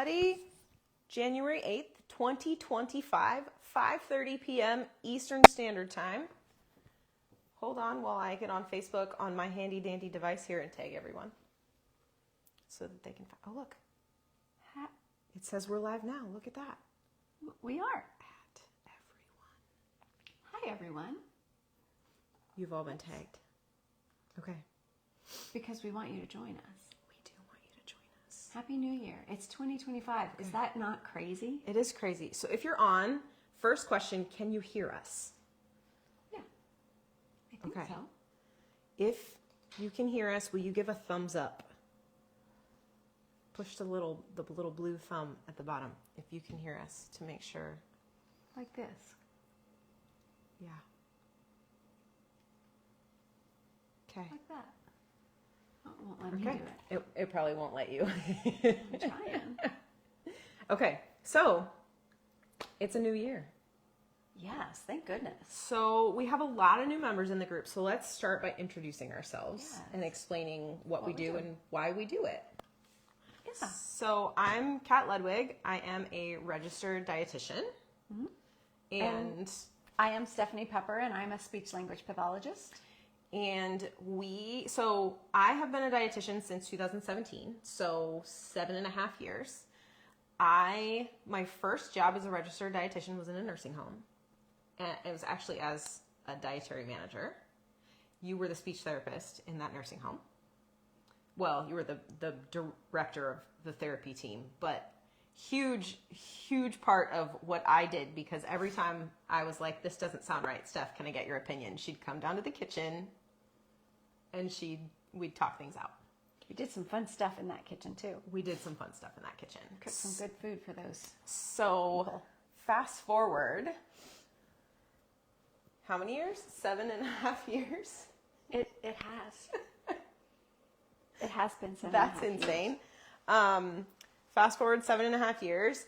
everybody. January 8th, 2025, 5:30 p.m. Eastern Standard Time. Hold on while I get on Facebook on my handy dandy device here and tag everyone so that they can find. Oh, look. It says we're live now. Look at that. We are. At everyone. Hi, everyone. You've all been tagged. Okay. Because we want you to join us. We do want you to join us. Happy New Year. It's 2025. Okay. Is that not crazy? It is crazy. So if you're on, first question, can you hear us? Yeah. I think so. If you can hear us, will you give a thumbs up? Push the little blue thumb at the bottom if you can hear us to make sure. Like this. Yeah. Okay. Like that. Oh, it won't let me do it. It probably won't let you. I'm trying. Okay, so it's a new year. Yes, thank goodness. So we have a lot of new members in the group. So let's start by introducing ourselves and explaining what we do and why we do it. Yeah. So I'm Kat Ludwig. I am a registered dietitian. Mm-hmm. And I am Stephanie Pepper, and I'm a speech language pathologist. And I have been a dietitian since 2017, so 7.5 years. My first job as a registered dietitian was in a nursing home. And it was actually as a dietary manager. You were the speech therapist in that nursing home. Well, you were the director of the therapy team, but huge part of what I did, because every time I was like, this doesn't sound right, Steph, can I get your opinion? She'd come down to the kitchen and we'd talk things out. We did some fun stuff in that kitchen too. We did some fun stuff in that kitchen. Cooked some good food for those. So people. Fast forward, how many years? 7.5 years? It has. It has been 7.5 years. That's insane. Fast forward 7.5 years.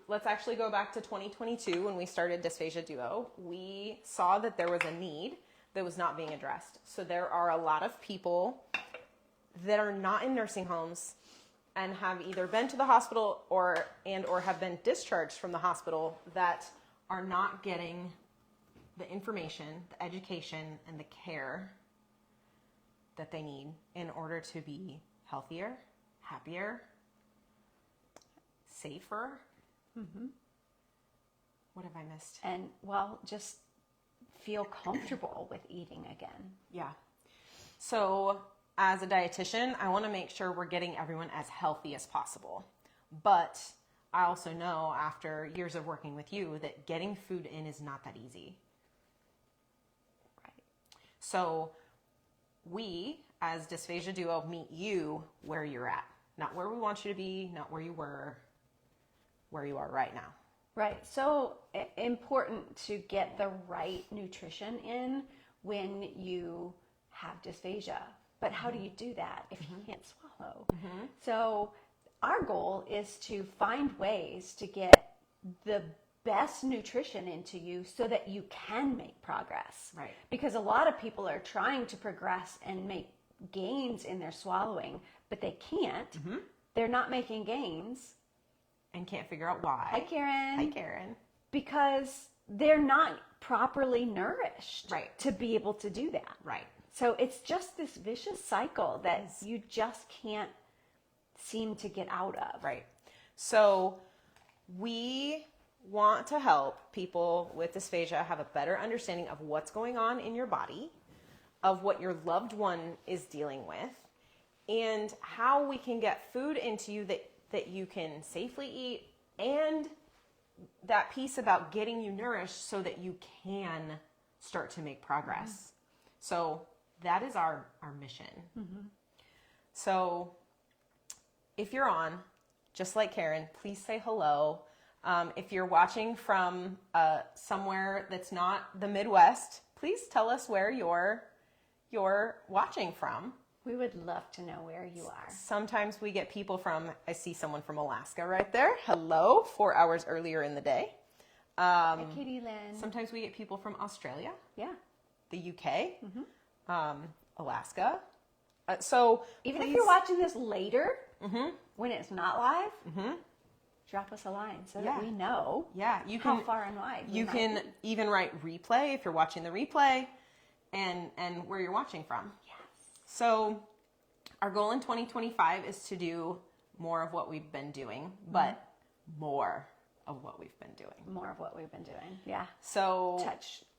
Let's actually go back to 2022 when we started Dysphagia Duo. We saw that there was a need that was not being addressed. So there are a lot of people that are not in nursing homes and have either been to the hospital or have been discharged from the hospital that are not getting the information, the education, and the care that they need in order to be healthier, happier, safer. Mm-hmm. What have I missed? And, just feel comfortable with eating again. Yeah. So as a dietitian, I want to make sure we're getting everyone as healthy as possible. But I also know after years of working with you that getting food in is not that easy. Right. So we, as Dysphagia Duo, meet you where you're at. Not where we want you to be, not where you were, where you are right now. Right. So important to get the right nutrition in when you have dysphagia. But how do you do that if you can't swallow? Mm-hmm. So our goal is to find ways to get the best nutrition into you so that you can make progress. Right. Because a lot of people are trying to progress and make gains in their swallowing, but they can't. Mm-hmm. They're not making gains. And can't figure out why. Hi, Karen. Hi, Karen. Because they're not properly nourished right. to be able to do that. Right. So it's just this vicious cycle that you just can't seem to get out of. Right. So we want to help people with dysphagia have a better understanding of what's going on in your body, of what your loved one is dealing with, and how we can get food into you that you can safely eat, and that piece about getting you nourished so that you can start to make progress. Mm-hmm. So that is our mission. Mm-hmm. So if you're on, just like Karen, please say hello. If you're watching from somewhere that's not the Midwest, please tell us where you're watching from. We would love to know where you are. Sometimes we get people I see someone from Alaska right there. Hello, 4 hours earlier in the day. Hi, Katie Lynn. Sometimes we get people from Australia. Yeah. The UK, Alaska. So even if you're watching this later, When it's not live, drop us a line so that we know how far and wide. You can even write replay if you're watching the replay and where you're watching from. Yes. So our goal in 2025 is to do more of what we've been doing, but more of what we've been doing. More of what we've been doing. Yeah. So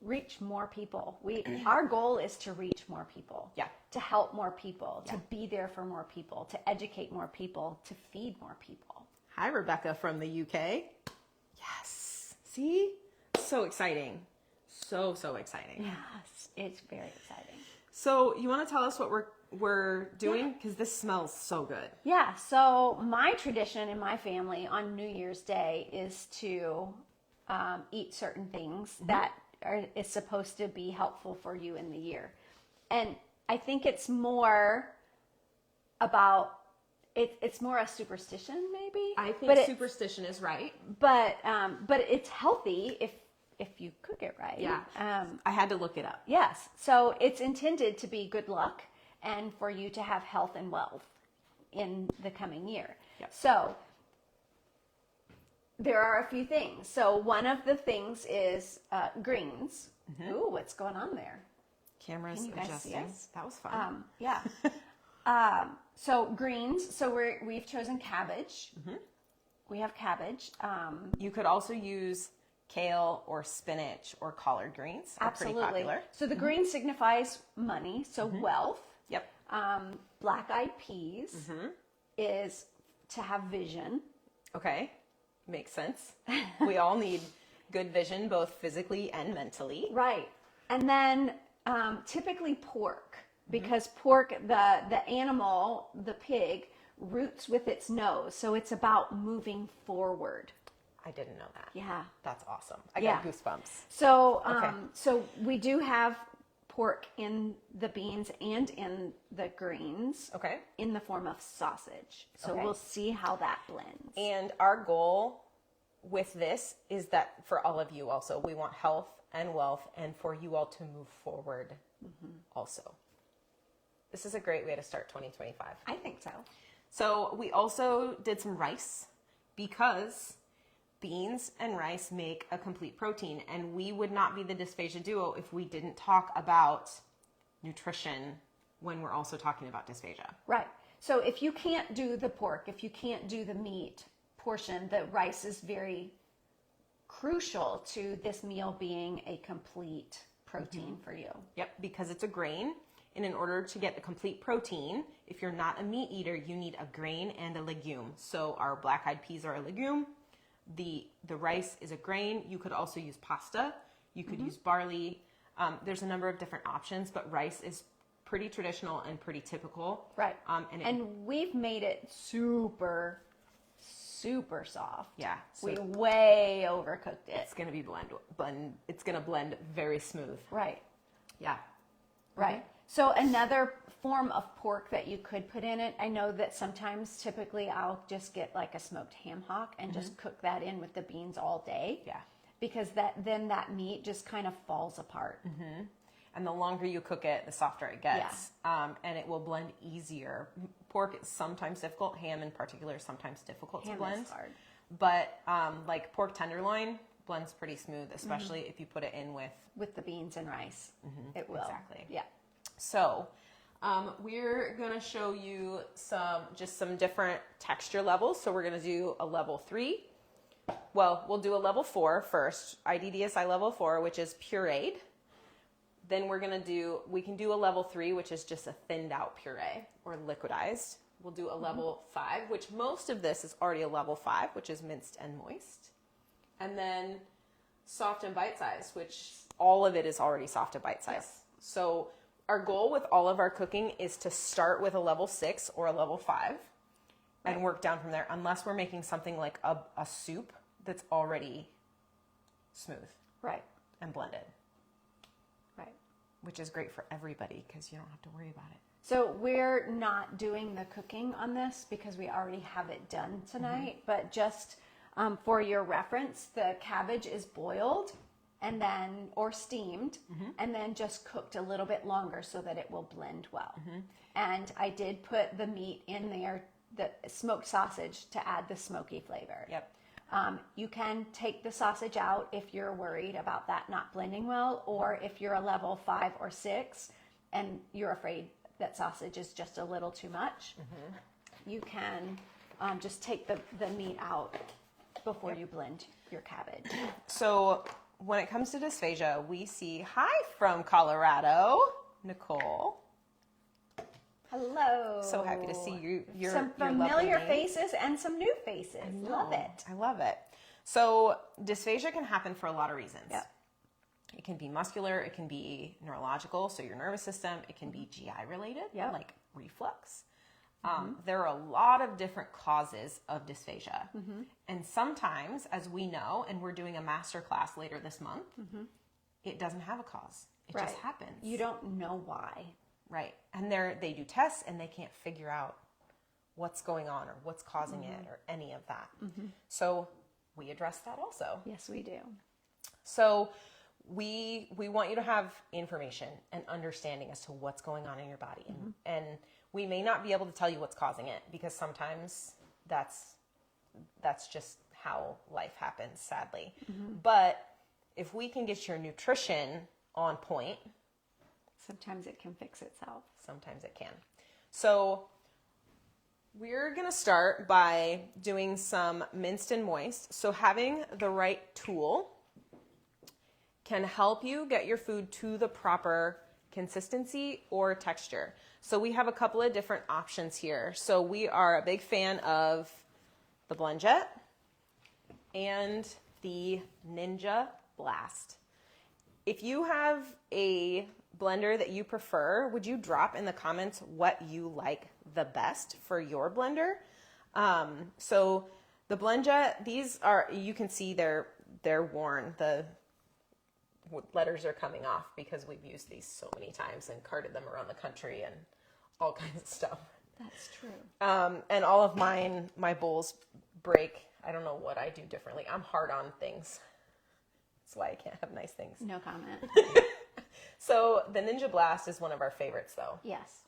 Reach more people. Our goal is to reach more people. Yeah. To help more people, to be there for more people, to educate more people, to feed more people. Hi, Rebecca from the UK. Yes. See? So exciting. So exciting. Yes, it's very exciting. So you want to tell us what we're doing? Because this smells so good. Yeah, so my tradition in my family on New Year's Day is to eat certain things that is supposed to be helpful for you in the year. And I think it's more about, it's more a superstition maybe. I think superstition is right. But it's healthy if you cook it right. Yeah. I had to look it up. Yes. So it's intended to be good luck and for you to have health and wealth in the coming year. Yep. So there are a few things. So one of the things is greens. Ooh, what's going on there? Cameras Can you guys adjusting. see us? That was fun. Yeah. So greens. So we've chosen cabbage. We have cabbage. You could also use kale or spinach or collard greens. They're Absolutely. pretty popular. So the green signifies money, so wealth. Yep. Black-eyed peas is to have vision. Okay. Makes sense. We all need good vision, both physically and mentally. Right. And then typically pork, because pork, the animal, the pig, roots with its nose. So it's about moving forward. I didn't know that. Yeah. That's awesome. I got goosebumps. So, Okay. so we do have pork in the beans and in the greens. Okay. In the form of sausage. So Okay. we'll see how that blends. And our goal with this is that for all of you also, we want health and wealth and for you all to move forward also. This is a great way to start 2025. I think so. So we also did some rice because beans and rice make a complete protein, and we would not be the Dysphagia Duo if we didn't talk about nutrition when we're also talking about dysphagia. Right. So if you can't do the pork, if you can't do the meat portion, the rice is very crucial to this meal being a complete protein for you. Yep, because it's a grain, and in order to get the complete protein, if you're not a meat eater, you need a grain and a legume. So our black-eyed peas are a legume. The rice is a grain. You could also use pasta. You could use barley. There's a number of different options, but rice is pretty traditional and pretty typical. Right. And we've made it super soft. Yeah. So We way overcooked it. it's gonna be It's gonna blend very smooth. Right. Yeah. Right. So another form of pork that you could put in it, I know that sometimes typically I'll just get like a smoked ham hock and just cook that in with the beans all day. Yeah. Because then that meat just kind of falls apart. And the longer you cook it, the softer it gets. And it will blend easier. Pork is sometimes difficult. Ham in particular is sometimes difficult to blend. Is hard. But like pork tenderloin blends pretty smooth, especially if you put it in with the beans and rice. It will. Exactly. Yeah. So we're going to show you some different texture levels. So we're going to do a level 3. Well, we'll do a level 4 first, IDDSI level 4, which is pureed. Then we can do a level 3, which is just a thinned out puree or liquidized. We'll do a level 5, which most of this is already a level 5, which is minced and moist. And then soft and bite-sized, which all of it is already soft and bite-sized. Yes. So our goal with all of our cooking is to start with a level 6 or a level 5 and work down from there, unless we're making something like a soup that's already smooth Right. and blended, Right. which is great for everybody because you don't have to worry about it. So we're not doing the cooking on this because we already have it done tonight, but just for your reference, the cabbage is boiled and then, or steamed, and then just cooked a little bit longer so that it will blend well. And I did put the meat in there the smoked sausage to add the smoky flavor. Yep. You can take the sausage out if you're worried about that not blending well, or if you're a level 5 or 6 and you're afraid that sausage is just a little too much, you can just take the meat out before you blend your cabbage. So when it comes to dysphagia, we see, hi from Colorado, Nicole. Hello. So happy to see you. Some familiar faces and some new faces. Love it. I love it. So dysphagia can happen for a lot of reasons. Yep. It can be muscular, it can be neurological, so your nervous system, it can be GI related, Yep. like reflux. There are a lot of different causes of dysphagia. And sometimes, as we know, and we're doing a master class later this month, it doesn't have a cause. It just happens. You don't know why. Right. And they do tests and they can't figure out what's going on or what's causing it or any of that. So we address that also. Yes, we do. So we want you to have information and understanding as to what's going on in your body. And we may not be able to tell you what's causing it because sometimes that's just how life happens, sadly. But if we can get your nutrition on point, Sometimes it can fix itself. sometimes it can. So we're going to start by doing some minced and moist. So having the right tool can help you get your food to the proper consistency or texture. So we have a couple of different options here. So we are a big fan of the BlendJet and the Ninja Blast. If you have a blender that you prefer, would you drop in the comments what you like the best for your blender? So the BlendJet, these are, you can see they're worn. The letters are coming off because we've used these so many times and carted them around the country and all kinds of stuff. That's true. And all of my bowls break. I don't know what I do differently. I'm hard on things. That's why I can't have nice things. No comment. So the Ninja Blast is one of our favorites though. Yes.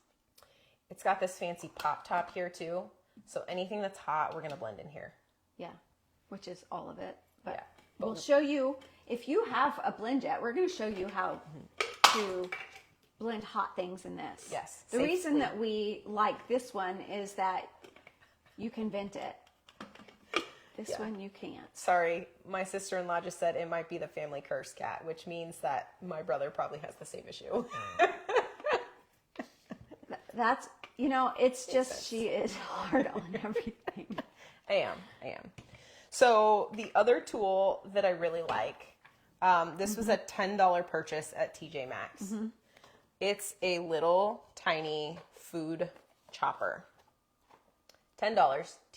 It's got this fancy pop top here too. So anything that's hot, we're going to blend in here. Yeah. Which is all of it. But Yeah. we'll show you, if you have a BlendJet, we're going to show you how to blend hot things in this. Yes, The safely. reason that we like this one is that you can vent it. This one you can't. Sorry, my sister-in-law just said it might be the family curse, Cat, which means that my brother probably has the same issue. That's, it's just, she is hard on everything. I am. So the other tool that I really like, this was a $10 purchase at TJ Maxx. It's a little tiny food chopper. $10,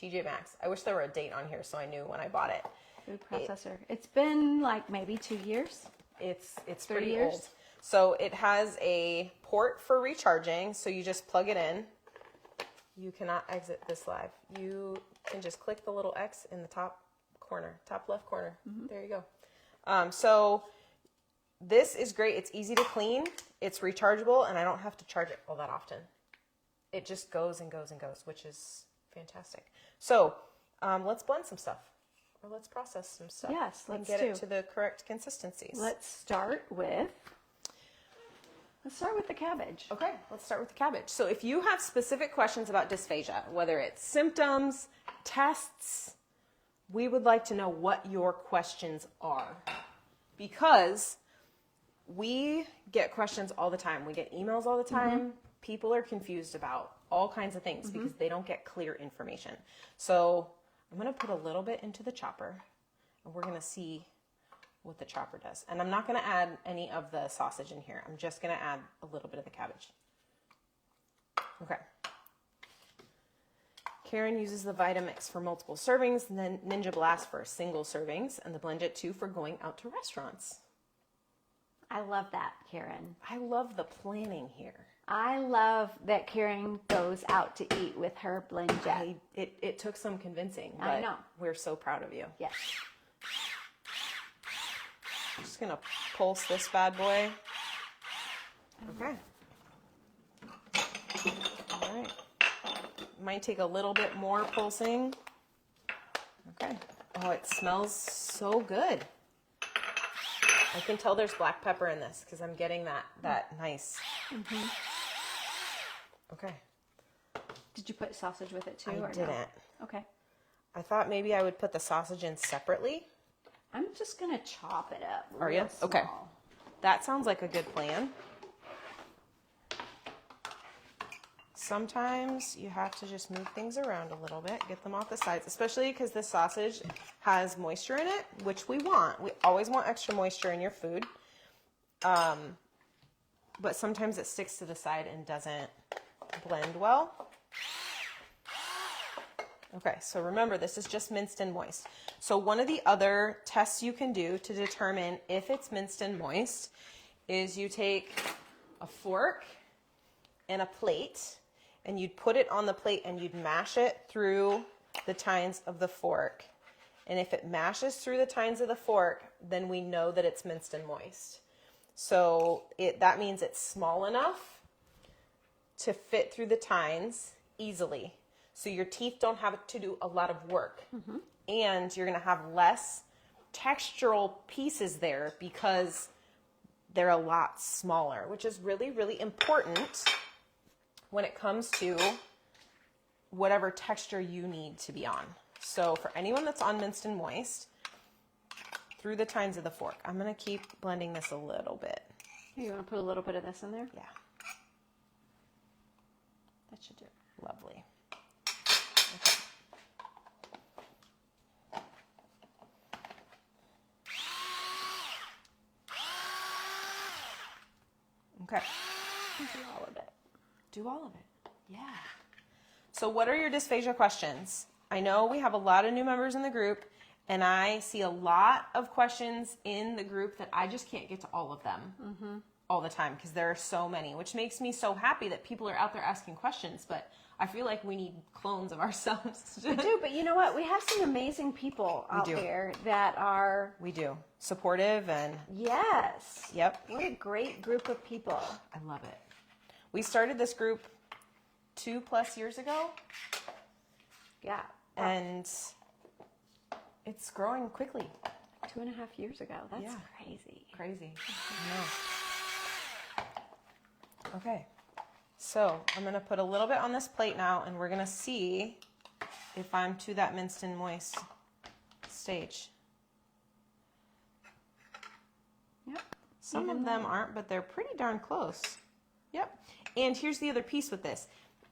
TJ Maxx. I wish there were a date on here so I knew when I bought it. Food processor. It's been like maybe 2 years. It's 30 pretty years? old. So it has a port for recharging, so you just plug it in. You cannot exit this live. You can just click the little X in the top left corner. There you go. So this is great. It's easy to clean. It's rechargeable, and I don't have to charge it all that often. It just goes and goes and goes, which is fantastic. So let's blend some stuff, or let's process some stuff. Yes, and let's get do. it to the correct consistencies. Let's start with the cabbage. Okay, let's start with the cabbage. So if you have specific questions about dysphagia, whether it's symptoms, tests, we would like to know what your questions are, because we get questions all the time. We get emails all the time. People are confused about all kinds of things because they don't get clear information. So I'm going to put a little bit into the chopper, and we're going to see what the chopper does. And I'm not going to add any of the sausage in here. I'm just going to add a little bit of the cabbage. Okay. Karen uses the Vitamix for multiple servings, and then Ninja Blast for single servings, and the BlendJet 2 for going out to restaurants. I love that, Karen. I love the planning here. I love that Karen goes out to eat with her BlendJet. It took some convincing, but I know. we're so proud of you. Yes. I'm just going to pulse this bad boy. Okay. All right. might take a little bit more pulsing. Okay. Oh, it smells so good. I can tell there's black pepper in this because I'm getting that nice. Mm-hmm. Okay. Did you put sausage with it too? I didn't. No? Okay. I thought maybe I would put the sausage in separately. I'm just going to chop it up. Are you? Real Okay. small. That sounds like a good plan. Sometimes you have to just move things around a little bit, get them off the sides, especially because this sausage has moisture in it, which we want. We always want extra moisture in your food. But sometimes it sticks to the side and doesn't blend well. Okay, so remember, this is just minced and moist. So one of the other tests you can do to determine if it's minced and moist is you take a fork and a plate, and you'd put it on the plate and you'd mash it through the tines of the fork. And if it mashes through the tines of the fork, then we know that it's minced and moist. So that means it's small enough to fit through the tines easily. So your teeth don't have to do a lot of work. Mm-hmm. And you're going to have less textural pieces there because they're a lot smaller, which is really, really important when it comes to whatever texture you need to be on. So for anyone that's on minced and moist, through the tines of the fork, I'm going to keep blending this a little bit. You want to put a little bit of this in there? Yeah. That should do it. Lovely. Okay. Do all of it. Do all of it. Yeah. So what are your dysphagia questions? I know we have a lot of new members in the group, and I see a lot of questions in the group that I just can't get to all of them all the time because there are so many, which makes me so happy that people are out there asking questions, but I feel like we need clones of ourselves. We do, but you know what? We have some amazing people out there that are... We do. Supportive and... Yes. Yep. What a great group of people. I love it. We started this group 2+ years ago. Yeah. And it's growing quickly. 2.5 years ago. That's Yeah. crazy. Crazy. I know. Okay. So I'm going to put a little bit on this plate now, and we're going to see if I'm to that minced and moist stage. Yep. Some of them aren't, but they're pretty darn close. Yep. And here's the other piece with this.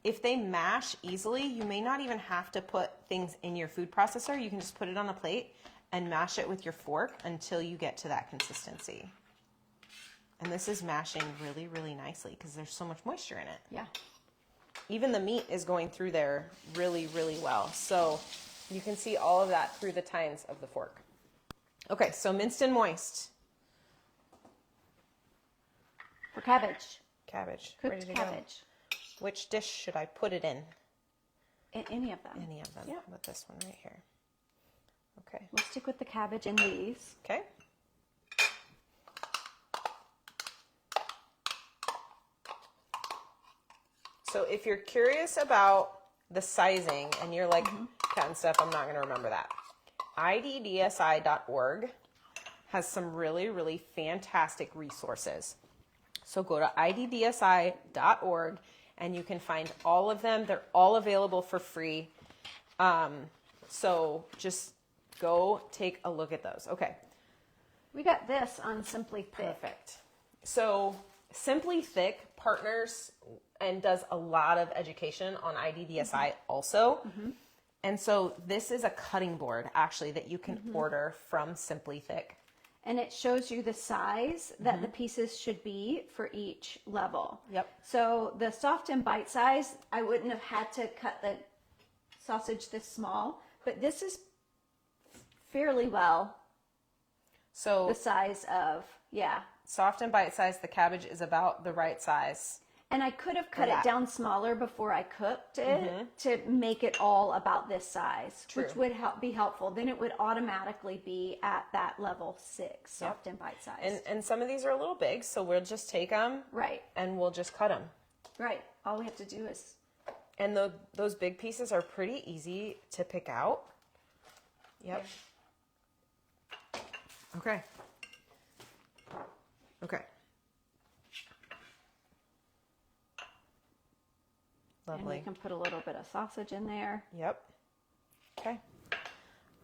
If they mash easily, you may not even have to put things in your food processor. You can just put it on a plate and mash it with your fork until you get to that consistency. And this is mashing really, really nicely because there's so much moisture in it. Yeah. Even the meat is going through there really, really well. So you can see all of that through the tines of the fork. Okay, so minced and moist. For cabbage. Cabbage. Cooked Ready to cabbage. go. Which dish should I put it in? Any of them. Any of them. Yeah. With this one right here. Okay. We'll stick with the cabbage in these. Okay. So if you're curious about the sizing and you're like, Cat and Steph, I'm not going to remember that. IDDSI.org has some really, really fantastic resources. So go to IDDSI.org and you can find all of them. They're all available for free. So just go take a look at those. Okay. We got this on Simply Thick. Perfect. So Simply Thick partners and does a lot of education on IDDSI also. And so this is a cutting board actually that you can order from Simply Thick. And it shows you the size that the pieces should be for each level. Yep. So the soft and bite size, I wouldn't have had to cut the sausage this small, but this is fairly well So the size of, yeah. soft and bite size, the cabbage is about the right size. And I could have cut that. it down smaller before I cooked it to make it all about this size, which would be helpful. Then it would automatically be at that level 6, soft and bite size. And some of these are a little big, so we'll just take them Right, and we'll just cut them. right. All we have to do is And those big pieces are pretty easy to pick out. Yep. Okay. Okay. Lovely. And you can put a little bit of sausage in there. Yep. Okay.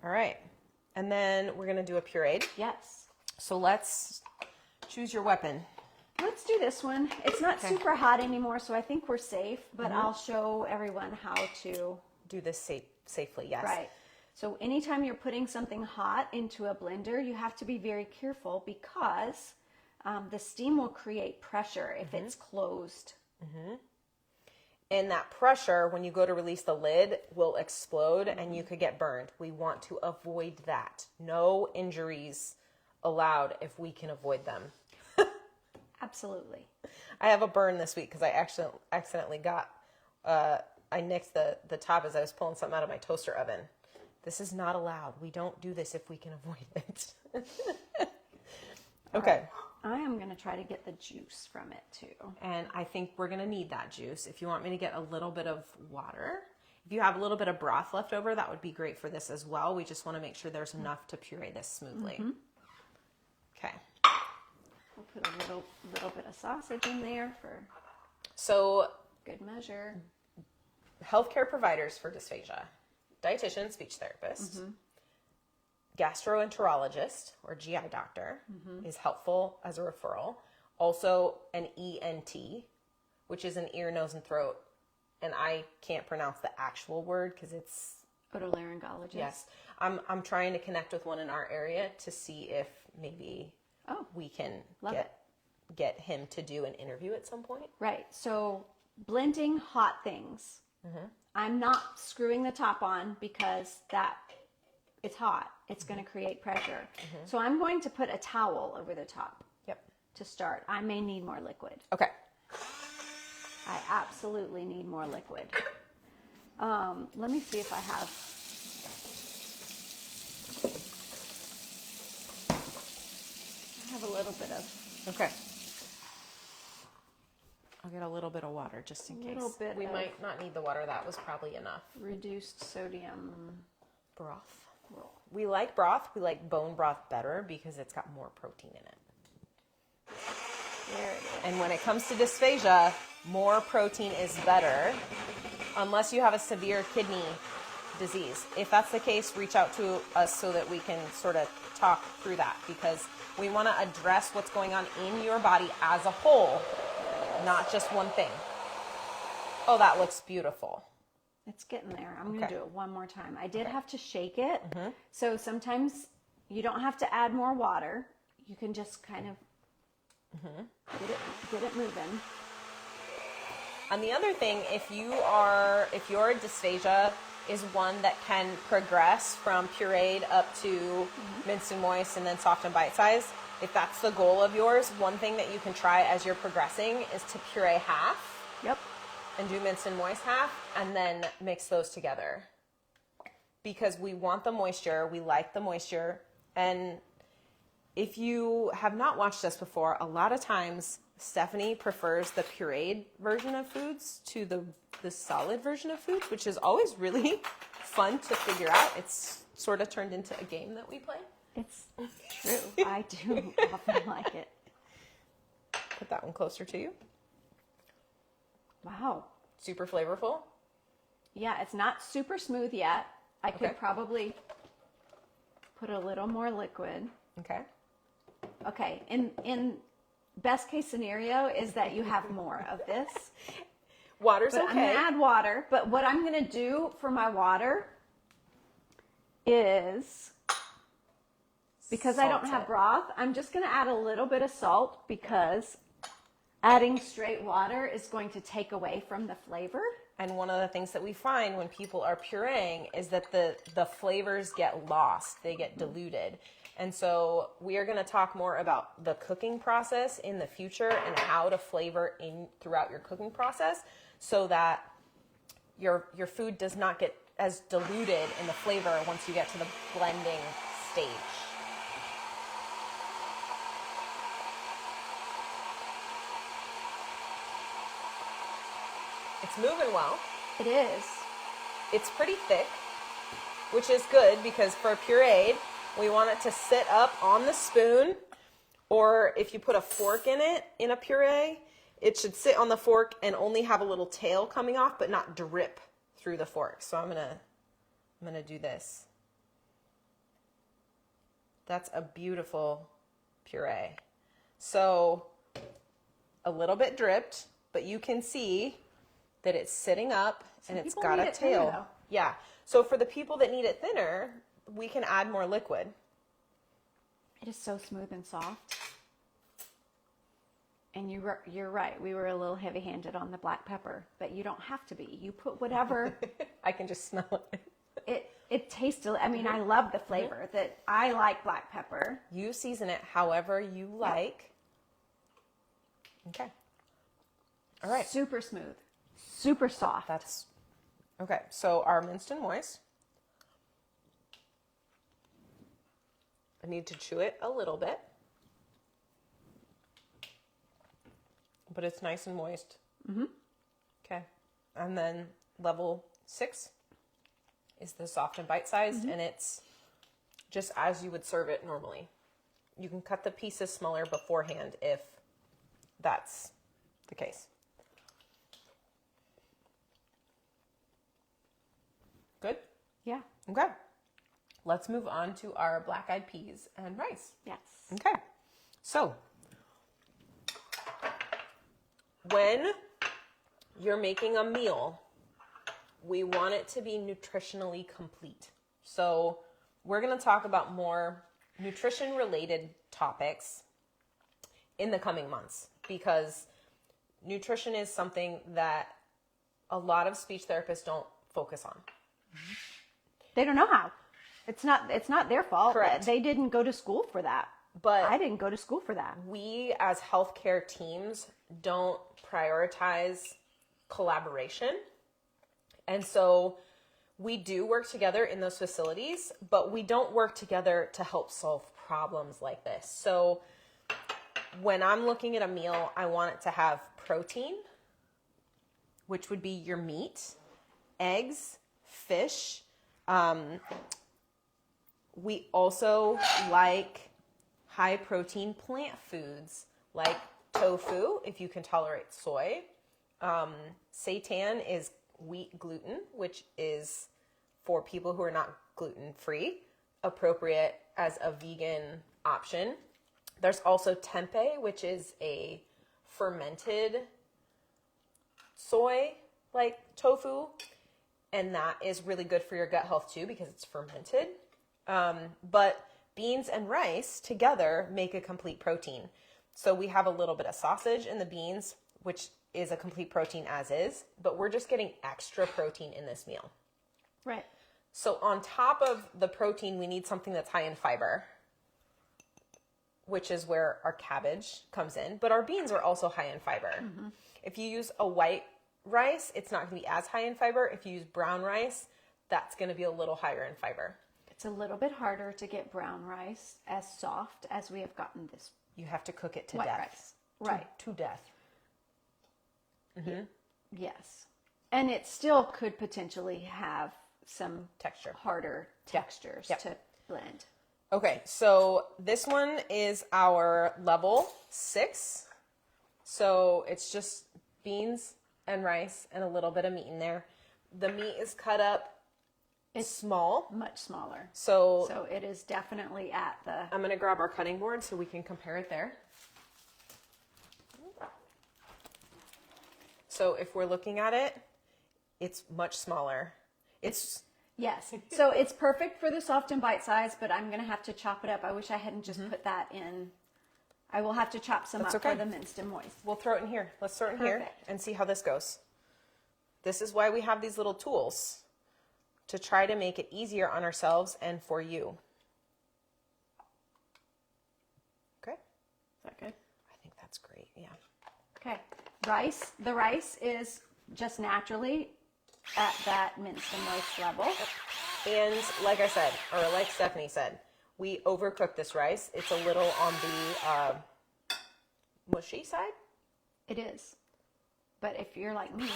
All right. And then we're going to do a pureed. Yes. So let's choose your weapon. Let's do this one. It's not super hot anymore, so I think we're safe, but I'll show everyone how to do this safely. Yes. Right. So anytime you're putting something hot into a blender, you have to be very careful because the steam will create pressure if it's closed. And that pressure, when you go to release the lid, will explode and you could get burned. We want to avoid that. No injuries allowed if we can avoid them. Absolutely. I have a burn this week because I accidentally got, I nicked the top as I was pulling something out of my toaster oven. This is not allowed. We don't do this if we can avoid it. Okay. I am going to try to get the juice from it too. And I think we're going to need that juice. If you want me to get a little bit of water, if you have a little bit of broth left over, that would be great for this as well. We just want to make sure there's enough to puree this smoothly. Okay. We'll put a little bit of sausage in there for So good measure. healthcare providers for dysphagia, dietitian, speech therapist, gastroenterologist or GI doctor is helpful as a referral. Also an ENT, which is an ear, nose, and throat. And I can't pronounce the actual word because it's Otolaryngologist. yes. I'm trying to connect with one in our area to see if maybe we can get him to do an interview at some point. Right. So blending hot things. I'm not screwing the top on because it's hot. It's going to create pressure. So I'm going to put a towel over the top. Yep. To start. I may need more liquid. Okay. I absolutely need more liquid. Let me see if I have. I have a little bit of. Okay. I'll get a little bit of water just in case. We might not need the water. That was probably enough. Reduced sodium broth. We like broth. We like bone broth better because it's got more protein in it. There it is. And when it comes to dysphagia, more protein is better unless you have a severe kidney disease. If that's the case, reach out to us so that we can sort of talk through that because we want to address what's going on in your body as a whole, not just one thing. Oh, that looks beautiful. It's getting there. I'm going to do it one more time. I did have to shake it. So sometimes you don't have to add more water. You can just kind of get it moving. And the other thing, if your dysphagia is one that can progress from pureed up to minced and moist and then soft and bite size, if that's the goal of yours, one thing that you can try as you're progressing is to puree half. Yep. And do minced and moist half, and then mix those together. Because we want the moisture, we like the moisture, and if you have not watched us before, a lot of times Stephanie prefers the pureed version of foods to the solid version of foods, which is always really fun to figure out. It's sort of turned into a game that we play. It's true. I do often like it. Put that one closer to you. Wow. Super flavorful. Yeah, it's not super smooth yet. I could probably put a little more liquid. Okay. Okay. In best case scenario is that you have more of this. Water's but okay. I'm going to add water. But what I'm going to do for my water is, because I don't have broth, I'm just going to add a little bit of salt because adding straight water is going to take away from the flavor. And one of the things that we find when people are pureeing is that the flavors get lost. They get diluted. And so we are going to talk more about the cooking process in the future and how to flavor in throughout your cooking process so that your food does not get as diluted in the flavor once you get to the blending stage. It's moving well. It is. It's pretty thick, which is good because for a pureed, we want it to sit up on the spoon, or if you put a fork in it, in a puree, it should sit on the fork and only have a little tail coming off, but not drip through the fork. So I'm gonna do this. That's a beautiful puree. So a little bit dripped, but you can see that it's sitting up and it's got a tail. Yeah. So for the people that need it thinner, we can add more liquid. It is so smooth and soft. And you're right. We were a little heavy-handed on the black pepper, but you don't have to be. You put whatever. I can just smell it. It tastes. I mean, I love the flavor. That I like black pepper. You season it however you like. Okay. All right. Super smooth, super soft. That's okay. So our minced and moist. I need to chew it a little bit, but it's nice and moist. Okay. And then level 6 is the soft and bite-sized, and it's just as you would serve it normally. You can cut the pieces smaller beforehand if that's the case. Good? Yeah. Okay. Let's move on to our black-eyed peas and rice. Yes. Okay. So, when you're making a meal, we want it to be nutritionally complete. So, we're going to talk about more nutrition-related topics in the coming months because nutrition is something that a lot of speech therapists don't focus on. They don't know how. It's not their fault. Correct. They didn't go to school for that. But I didn't go to school for that. we as healthcare teams don't prioritize collaboration. And so we do work together in those facilities, but we don't work together to help solve problems like this. So when I'm looking at a meal, I want it to have protein, which would be your meat, eggs, fish. We also like high protein plant foods like tofu, if you can tolerate soy. Seitan is wheat gluten, which is for people who are not gluten free, appropriate as a vegan option. There's also tempeh, which is a fermented soy like tofu, and that is really good for your gut health too because it's fermented. But beans and rice together make a complete protein. So we have a little bit of sausage in the beans, which is a complete protein as is, but we're just getting extra protein in this meal. Right. So on top of the protein, we need something that's high in fiber, which is where our cabbage comes in. But our beans are also high in fiber. Mm-hmm. If you use a white rice, it's not going to be as high in fiber. If you use brown rice, that's going to be a little higher in fiber. It's a little bit harder to get brown rice as soft as we have gotten this. You have to cook it to white death. Rice. Right. To death. Mm-hmm. Yes. And it still could potentially have some texture, harder textures to blend. Okay, so this one is our level 6. So it's just beans and rice and a little bit of meat in there. The meat is cut up. It's small. Much smaller. So it is definitely at the... I'm going to grab our cutting board so we can compare it there. So if we're looking at it, it's much smaller. Yes. So it's perfect for the soft and bite size, but I'm going to have to chop it up. I wish I hadn't just put that in. I will have to chop some up for the minced and moist. We'll throw it in here. Let's throw it in here and see how this goes. This is why we have these little tools, to try to make it easier on ourselves and for you. Okay? Is that good? I think that's great, yeah. Okay. Rice. The rice is just naturally at that minced and moist level. And like I said, or like Stephanie said, we overcook this rice. It's a little on the mushy side. It is. But if you're like me,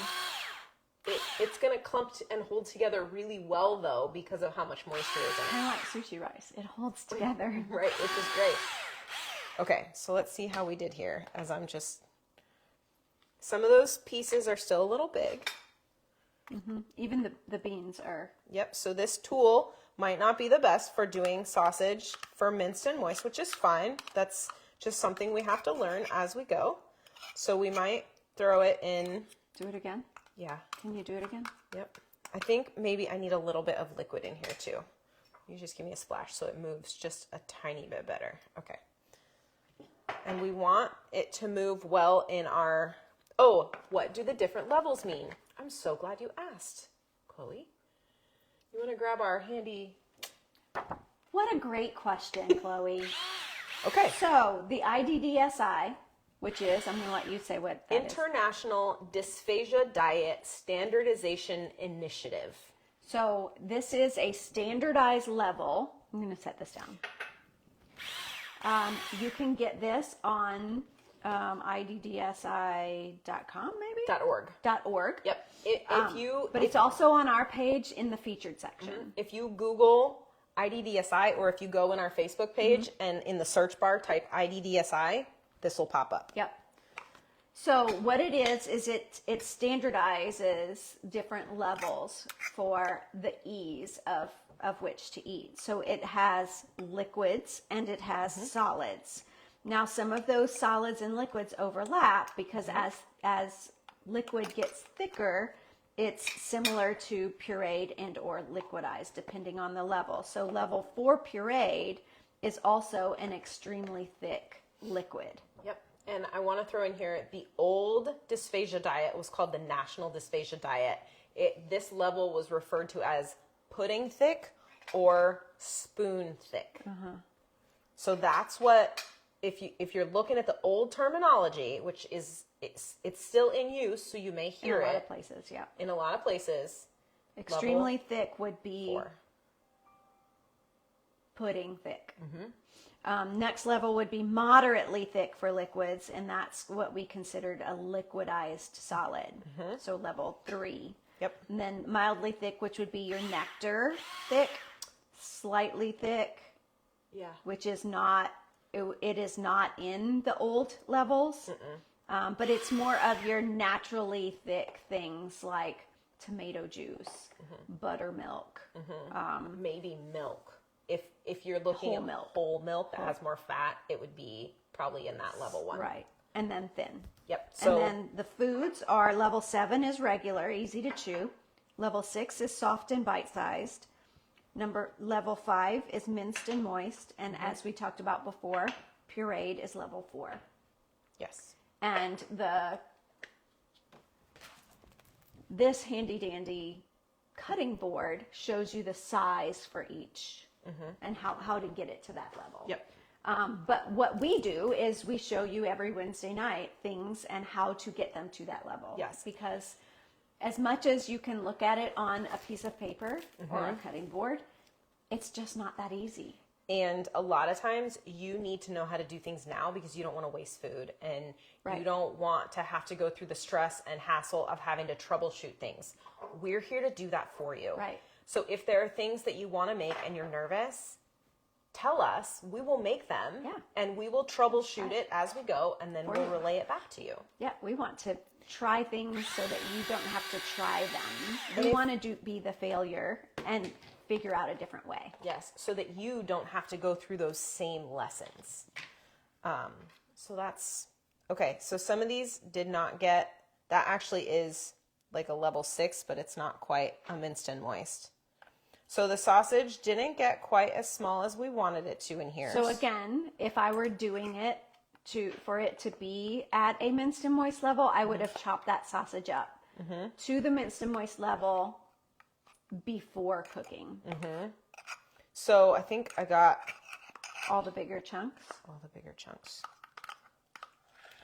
It's going to clump and hold together really well, though, because of how much moisture is in it. Kind of like sushi rice. It holds together. Right, which is great. Okay, so let's see how we did here, as I'm just... Some of those pieces are still a little big. Even the beans are. Yep, so this tool might not be the best for doing sausage for minced and moist, which is fine. That's just something we have to learn as we go. So we might throw it in. Do it again? Yeah. Can you do it again? Yep. I think maybe I need a little bit of liquid in here too. You just give me a splash so it moves just a tiny bit better. Okay. And we want it to move well in our... Oh, what do the different levels mean? I'm so glad you asked, Chloe. You want to grab our handy... What a great question, Chloe. Okay. So the IDDSI, which is, I'm going to let you say what that is. International Dysphagia Diet Standardization Initiative. So this is a standardized level. I'm going to set this down. You can get this on IDDSI.com, maybe? .org. .org. Yep. But it's also on our page in the featured section. If you Google IDDSI, or if you go in our Facebook page and in the search bar type IDDSI, this will pop up. Yep. So what it is it standardizes different levels for the ease of which to eat. So it has liquids and it has solids. Now some of those solids and liquids overlap because as liquid gets thicker, it's similar to pureed and or liquidized depending on the level. So level 4 pureed is also an extremely thick liquid. Yep. And I want to throw in here, the old dysphagia diet was called the National Dysphagia Diet. This level was referred to as pudding thick or spoon thick. So that's what, if you're looking at the old terminology, which is, it's still in use, so you may hear it. In a lot of places, yeah. In a lot of places. Extremely thick would be 4. pudding thick. Next level would be moderately thick for liquids, and that's what we considered a liquidized solid. So level 3. Yep. And then mildly thick, which would be your nectar thick, slightly thick, which is not, it is not in the old levels, but it's more of your naturally thick things like tomato juice, buttermilk, Maybe milk. If you're looking at whole milk that has more fat, it would be probably in that level 1. right, and then thin. Yep. So And then the foods are level 7 is regular, easy to chew. Level 6 is soft and bite-sized. Level 5 is minced and moist. And as we talked about before, pureed is level 4. yes. And this handy dandy cutting board shows you the size for each and how to get it to that level. Yep. But what we do is we show you every Wednesday night things and how to get them to that level. Yes. Because as much as you can look at it on a piece of paper or a cutting board, it's just not that easy. And a lot of times you need to know how to do things now because you don't want to waste food and you don't want to have to go through the stress and hassle of having to troubleshoot things. We're here to do that for you. Right. So if there are things that you want to make and you're nervous, tell us. We will make them. Yeah. And we will troubleshoot it as we go, and then we'll relay it back to you. Yeah, we want to try things so that you don't have to try them. We want to be the failure and figure out a different way. Yes, so that you don't have to go through those same lessons. So that's, okay, so some of these did not get, that actually is like a level 6, but it's not quite a minced and moist. So the sausage didn't get quite as small as we wanted it to in here. So again, if I were doing it for it to be at a minced and moist level, I would have chopped that sausage up to the minced and moist level before cooking. So I think I got all the bigger chunks.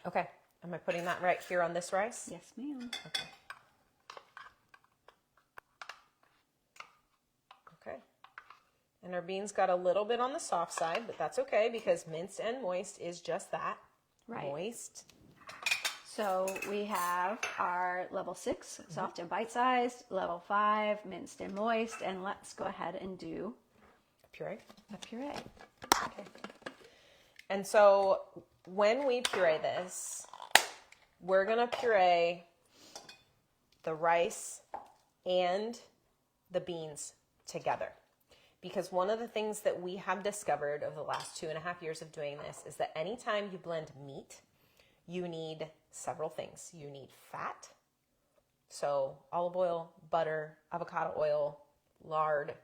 Okay, am I putting that right here on this rice? Yes, ma'am. Okay. And our beans got a little bit on the soft side, but that's okay because minced and moist is just that. Right. Moist. So we have our level 6, soft and bite-sized, level 5, minced and moist, and let's go ahead and do Puree. a puree. Okay. And so when we puree this, we're going to puree the rice and the beans together. Because one of the things that we have discovered over the last 2.5 years of doing this is that anytime you blend meat, you need several things. You need fat, so olive oil, butter, avocado oil, lard,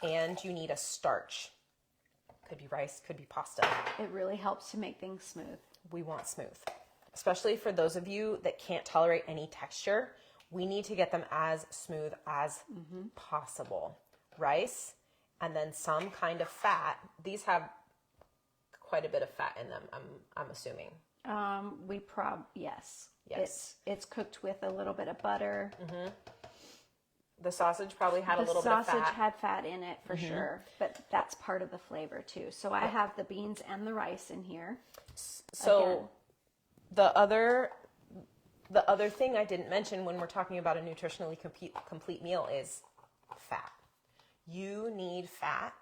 and you need a starch. Could be rice, could be pasta. It really helps to make things smooth. We want smooth, especially for those of you that can't tolerate any texture. We need to get them as smooth as possible. Rice and then some kind of fat. These have quite a bit of fat in them, I'm assuming. Yes. Yes. It's cooked with a little bit of butter. The sausage probably had a little bit of fat. The sausage had fat in it for sure, but that's part of the flavor too. So I have the beans and the rice in here. So Again. the other thing I didn't mention when we're talking about a nutritionally complete meal is fat. You need fat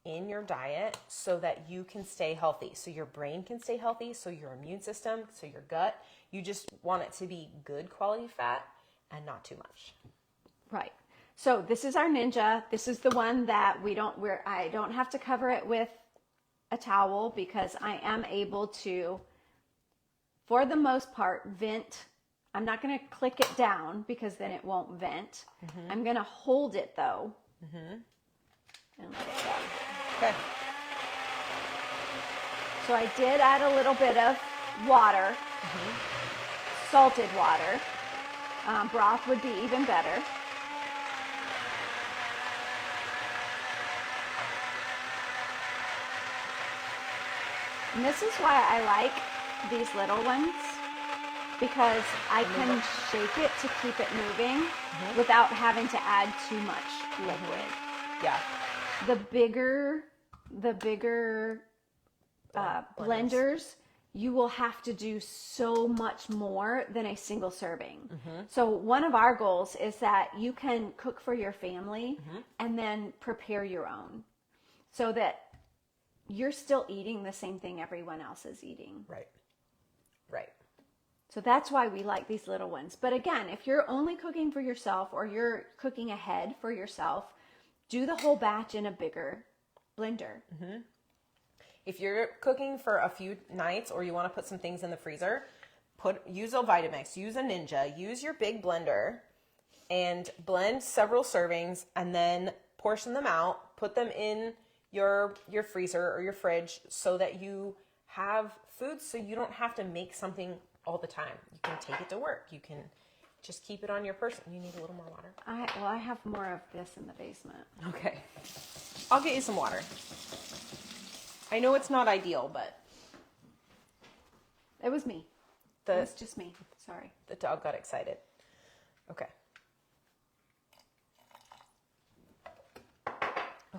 in your diet so that you can stay healthy, so your brain can stay healthy, so your immune system, so your gut. You just want it to be good quality fat and not too much. Right. So this is our Ninja. This is the one that I don't have to cover it with a towel because I am able to, for the most part, vent. I'm not going to click it down because then it won't vent. I'm going to hold it though. And let it go. Okay. So I did add a little bit of water, salted water. Broth would be even better. And this is why I like these little ones, because I can shake it to keep it moving without having to add too much liquid. Yeah. The bigger blenders, you will have to do so much more than a single serving. So one of our goals is that you can cook for your family and then prepare your own so that you're still eating the same thing everyone else is eating. Right. So that's why we like these little ones. But again, if you're only cooking for yourself or you're cooking ahead for yourself, do the whole batch in a bigger blender. If you're cooking for a few nights or you want to put some things in the freezer, use a Vitamix, use a Ninja, use your big blender and blend several servings and then portion them out, put them in your freezer or your fridge so that you have food so you don't have to make something all the time. You can take it to work. You can just keep it on your person. You need a little more water? I have more of this in the basement. Okay. I'll get you some water. I know it's not ideal, but it was me. It was just me. Sorry. The dog got excited. Okay.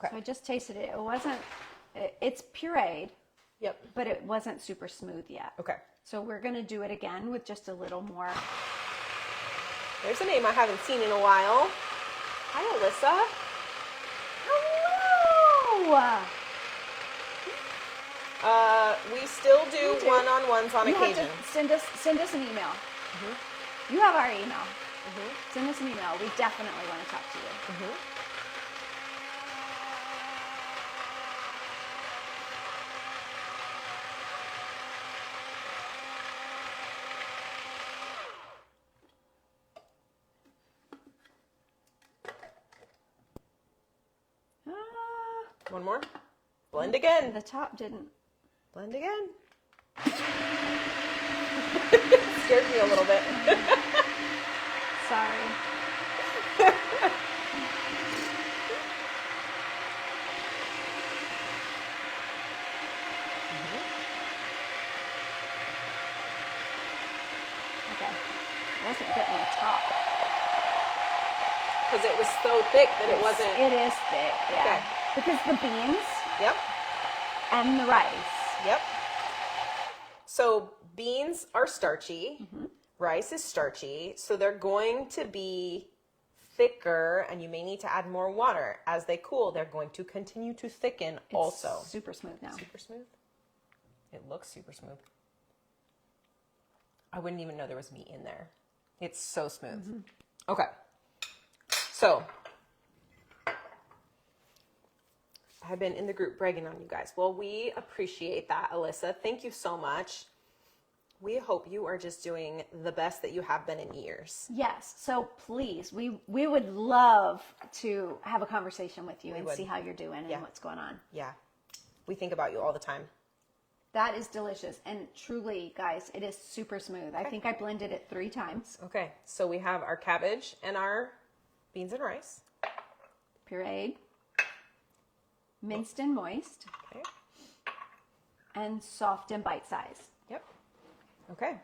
So I just tasted it. It's pureed. Yep. But it wasn't super smooth yet. Okay. So we're going to do it again with just a little more. There's a name I haven't seen in a while. Hi, Alyssa. Hello. We still do one-on-ones on occasion. Send us an email. You have our email. Send us an email. We definitely want to talk to you. One more. Blend again. The top didn't. Blend again. Scared me a little bit. Sorry. Okay. I wasn't getting the top. Because it was so thick that it wasn't. It is thick, yeah. Okay. Because the beans Yep. and the rice. Yep. So beans are starchy. Rice is starchy. So they're going to be thicker, and you may need to add more water. As they cool, they're going to continue to thicken also. Super smooth now. Super smooth. It looks super smooth. I wouldn't even know there was meat in there. It's so smooth. Okay. So I've been in the group bragging on you guys. Well, we appreciate that, Alyssa. Thank you so much. We hope you are just doing the best that you have been in years. Yes. So please, we would love to have a conversation with you and would. see how you're doing and what's going on. Yeah. We think about you all the time. That is delicious. And truly, guys, it is super smooth. I think I blended it 3 times. Okay. So we have our cabbage and our beans and rice. Pureed, minced and moist, Okay. and soft and bite-sized. Yep. Okay.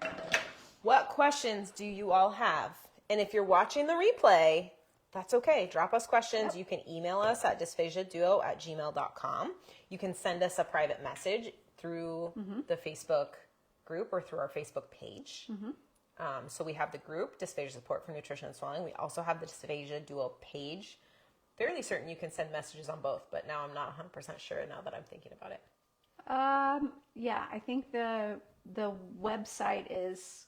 What questions do you all have? And if you're watching the replay, that's okay. Drop us questions. You can email us at dysphagiaduo@gmail.com. You can send us a private message through the Facebook group or through our Facebook page. So we have the group, Dysphagia Support for Nutrition and Swelling. We also have the Dysphagia Duo page. Fairly certain you can send messages on both, but now I'm not 100% sure now that I'm thinking about it. Yeah, I think the website is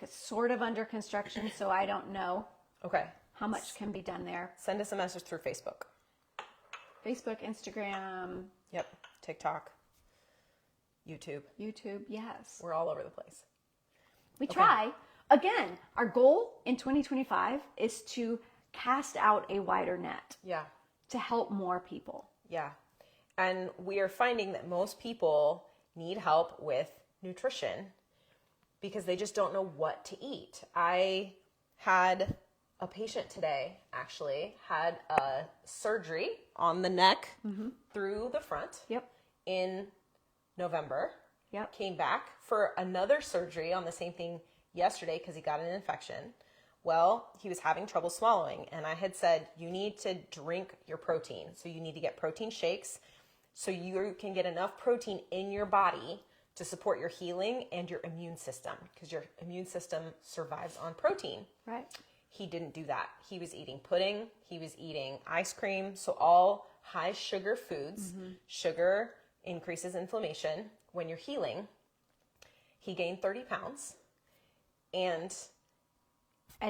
sort of under construction, so I don't know Okay. how much can be done there. Send us a message through Facebook. Facebook, Instagram, Yep. TikTok. YouTube. yes. We're all over the place. We try. Again, our goal in 2025 is to cast out a wider net Yeah. to help more people. Yeah. And we are finding that most people need help with nutrition because they just don't know what to eat. I had a patient today, actually, had a surgery on the neck through the front Yep. in November. Yep. Came back for another surgery on the same thing yesterday because he got an infection. Well, he was having trouble swallowing, and I had said, you need to drink your protein. So you need to get protein shakes so you can get enough protein in your body to support your healing and your immune system, because your immune system survives on protein. Right. He didn't do that. He was eating pudding. He was eating ice cream. So all high sugar foods. Sugar increases inflammation when you're healing. He gained 30 pounds and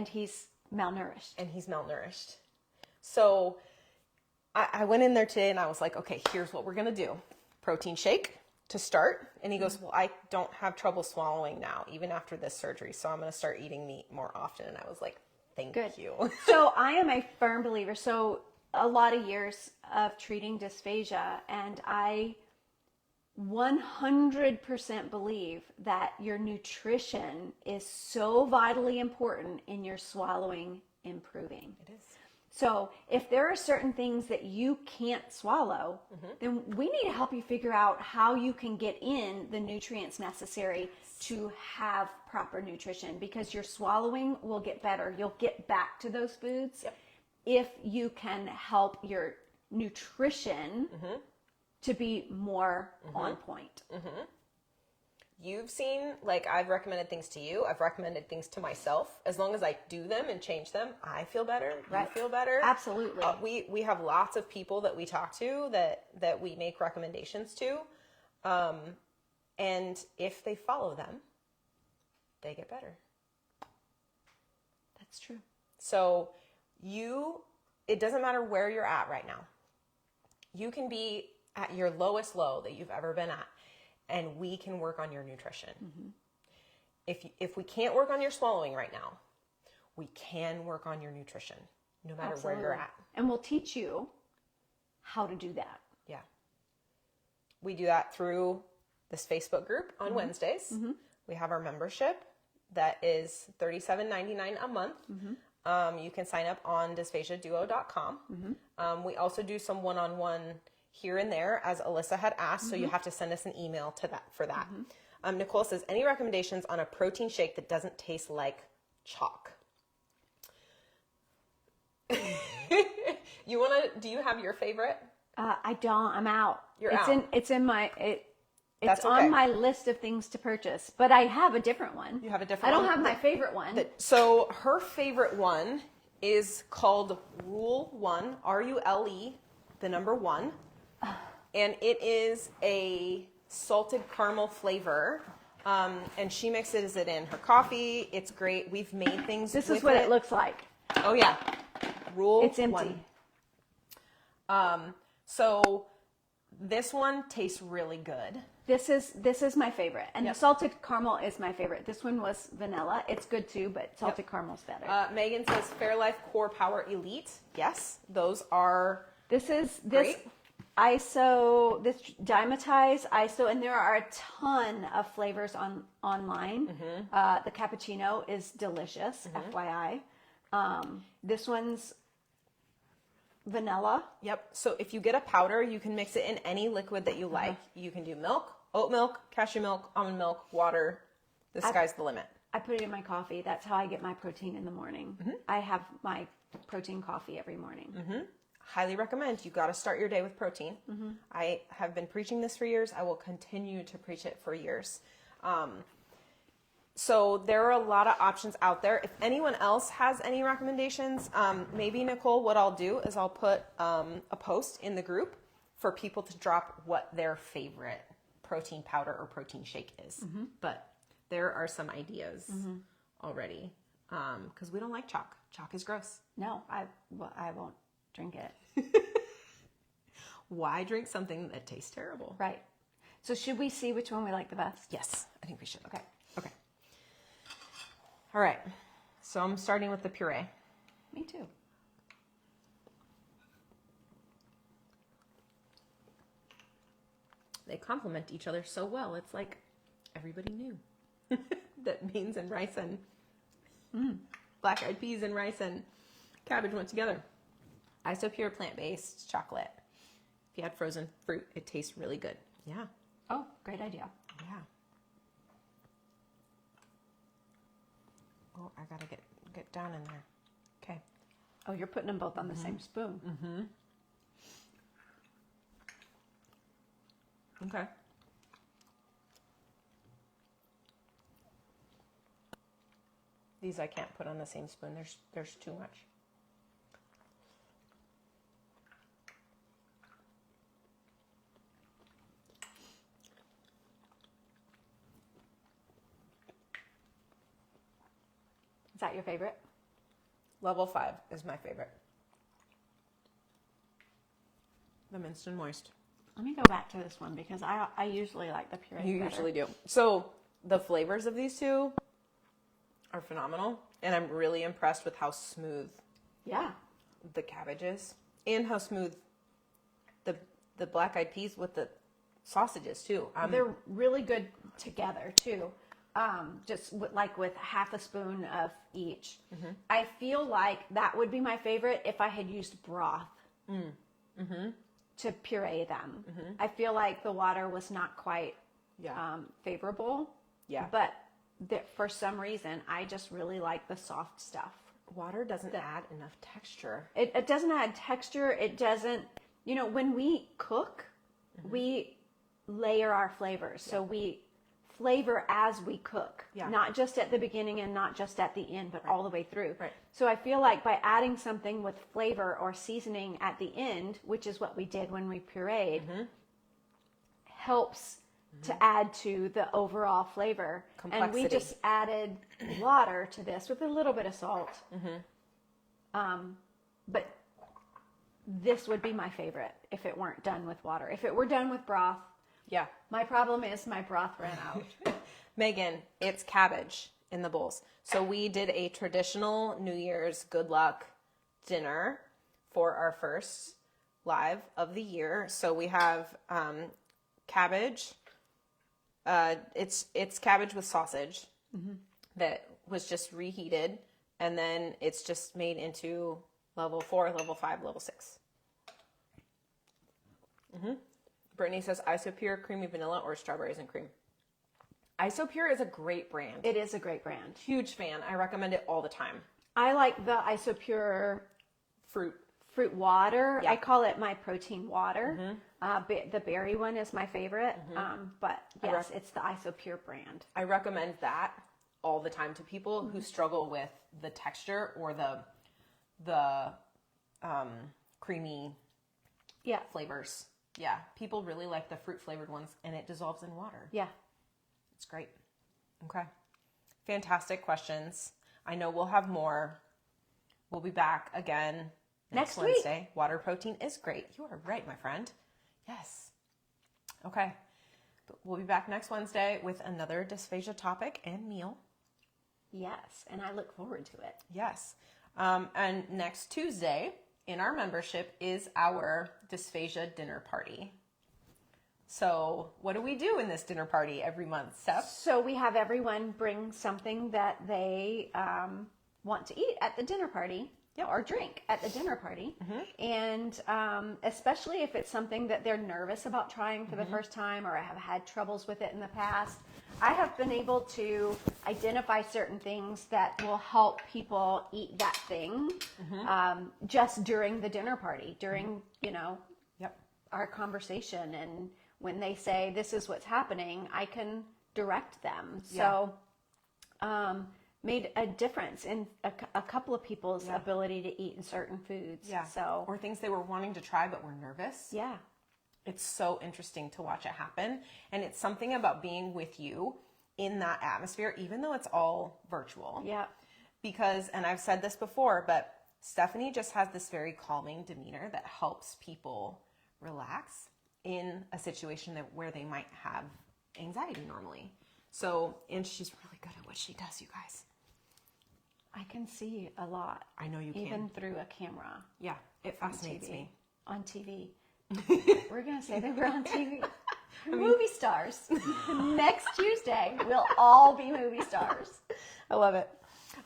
he's malnourished. he's malnourished. So I went in there today and I was like, okay, here's what we're going to do. Protein shake to start. And he goes, well, I don't have trouble swallowing now, even after this surgery. So I'm going to start eating meat more often. And I was like, thank you. So I am a firm believer. So a lot of years of treating dysphagia, and I 100% believe that your nutrition is so vitally important in your swallowing improving. It is. So if there are certain things that you can't swallow, then we need to help you figure out how you can get in the nutrients necessary to have proper nutrition, because your swallowing will get better. You'll get back to those foods if you can help your nutrition to be more on point. You've seen, like, I've recommended things to you. I've recommended things to myself. As long as I do them and change them, I feel better. Right. You feel better. Absolutely. We have lots of people that we talk to that we make recommendations to. And if they follow them, they get better. That's true. So it doesn't matter where you're at right now. You can be at your lowest low that you've ever been at, and we can work on your nutrition. If we can't work on your swallowing right now, we can work on your nutrition, no matter where you're at. And we'll teach you how to do that. Yeah. We do that through this Facebook group on Wednesdays. We have our membership that is $37.99 a month. You can sign up on dysphagiaduo.com. We also do some one-on-one here and there, as Alyssa had asked, so you have to send us an email to that for that. Nicole says, any recommendations on a protein shake that doesn't taste like chalk? Do you have your favorite? I don't. I'm out. You're out. It's in my That's It's okay. on my list of things to purchase, but I have a different one. You have a different I don't one? have my favorite one. So her favorite one is called Rule 1, R-U-L-E, the number 1. And it is a salted caramel flavor. And she mixes it in her coffee. It's great. We've made things This with is what it looks like. Oh, yeah. Rule It's empty. 1. So this one tastes really good. This is my favorite, and the salted caramel is my favorite. This one was vanilla. It's good too, but salted caramel's better. Megan says Fairlife Core Power Elite. Yes, those are This great. ISO, this Dimetize ISO, and there are a ton of flavors online. The cappuccino is delicious, FYI. This one's vanilla. Yep. So if you get a powder, you can mix it in any liquid that you like. You can do milk, oat milk, cashew milk, almond milk, water. The sky's the limit. I put it in my coffee. That's how I get my protein in the morning. I have my protein coffee every morning. Highly recommend. You got to start your day with protein. I have been preaching this for years. I will continue to preach it for years. So there are a lot of options out there. If anyone else has any recommendations, maybe Nicole, what I'll do is I'll put a post in the group for people to drop what their favorite protein powder or protein shake is. But there are some ideas already because we don't like chalk. Chalk is gross. No, I won't drink it. Why drink something that tastes terrible? Right. So should we see which one we like the best? Yes, I think we should. Okay. Okay. All right. So I'm starting with the puree. Me too. They complement each other so well. It's like everybody knew that beans and rice and black-eyed peas and rice and cabbage went together. Isopure plant-based chocolate. If you had frozen fruit, it tastes really good. Yeah. Oh, great idea. Yeah. Oh, I gotta get down in there. Okay. Oh, you're putting them both on the same spoon. Okay. These I can't put on the same spoon. There's too much. Is that your favorite? Level 5 is my favorite. The minced and moist. Let me go back to this one because I usually like the puree You better. usually do. So the flavors of these two are phenomenal, and I'm really impressed with how smooth Yeah. the cabbage is, and how smooth the black-eyed peas with the sausages too. They're really good together too. Just with half a spoon of each. I feel like that would be my favorite if I had used broth to puree them. I feel like the water was not quite favorable. Yeah. But for some reason, I just really like the soft stuff. Water doesn't add enough texture. It doesn't add texture. It doesn't, when we cook, we layer our flavors. So we flavor as we cook, not just at the beginning and not just at the end, but all the way through. Right. So I feel like by adding something with flavor or seasoning at the end, which is what we did when we pureed, helps to add to the overall flavor. And we Complexity. just added water to this with a little bit of salt. But this would be my favorite if it weren't done with water. If it were done with broth, Yeah. my problem is my broth ran out. Megan, it's cabbage in the bowls. So we did a traditional New Year's good luck dinner for our first live of the year. So we have cabbage. It's cabbage with sausage that was just reheated, and then it's just made into level 4, level 5, level 6. Brittany says Isopure creamy vanilla or strawberries and cream. Isopure is a great brand. It is a great brand. Huge fan. I recommend it all the time. I like the Isopure Fruit fruit water. Yeah. I call it my protein water. The berry one is my favorite. But yes, it's the Isopure brand. I recommend that all the time to people who struggle with the texture or the creamy flavors. Yeah, people really like the fruit flavored ones, and it dissolves in water. Yeah. It's great. Okay. Fantastic questions. I know we'll have more. We'll be back again next week. Wednesday. Water protein is great. You are right, my friend. Yes. Okay. We'll be back next Wednesday with another dysphagia topic and meal. Yes, and I look forward to it. Yes. And next Tuesday in our membership is our dysphagia dinner party. So what do we do in this dinner party every month, Steph? So we have everyone bring something that they want to eat at the dinner party. Or drink at the dinner party. And especially if it's something that they're nervous about trying for the first time or have had troubles with it in the past, I have been able to identify certain things that will help people eat that thing just during the dinner party, during, our conversation. And when they say, this is what's happening, I can direct them. So, made a difference in a couple of people's ability to eat in certain foods. Yeah. So, or things they were wanting to try but were nervous. Yeah. It's so interesting to watch it happen. And it's something about being with you in that atmosphere, even though it's all virtual. Yeah. Because, and I've said this before, but Stephanie just has this very calming demeanor that helps people relax in a situation where they might have anxiety normally. So, and she's really good at what she does, you guys. I can see a lot. I know you can. Even through a camera. Yeah, it fascinates me. On TV. We're going to say that we're on TV. Movie stars. Next Tuesday, we'll all be movie stars. I love it.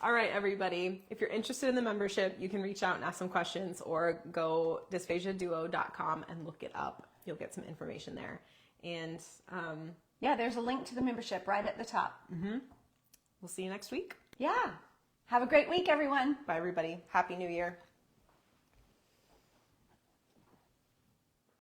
All right, everybody. If you're interested in the membership, you can reach out and ask some questions or go dysphagiaduo.com and look it up. You'll get some information there. And there's a link to the membership right at the top. We'll see you next week. Yeah. Have a great week, everyone. Bye, everybody. Happy New Year.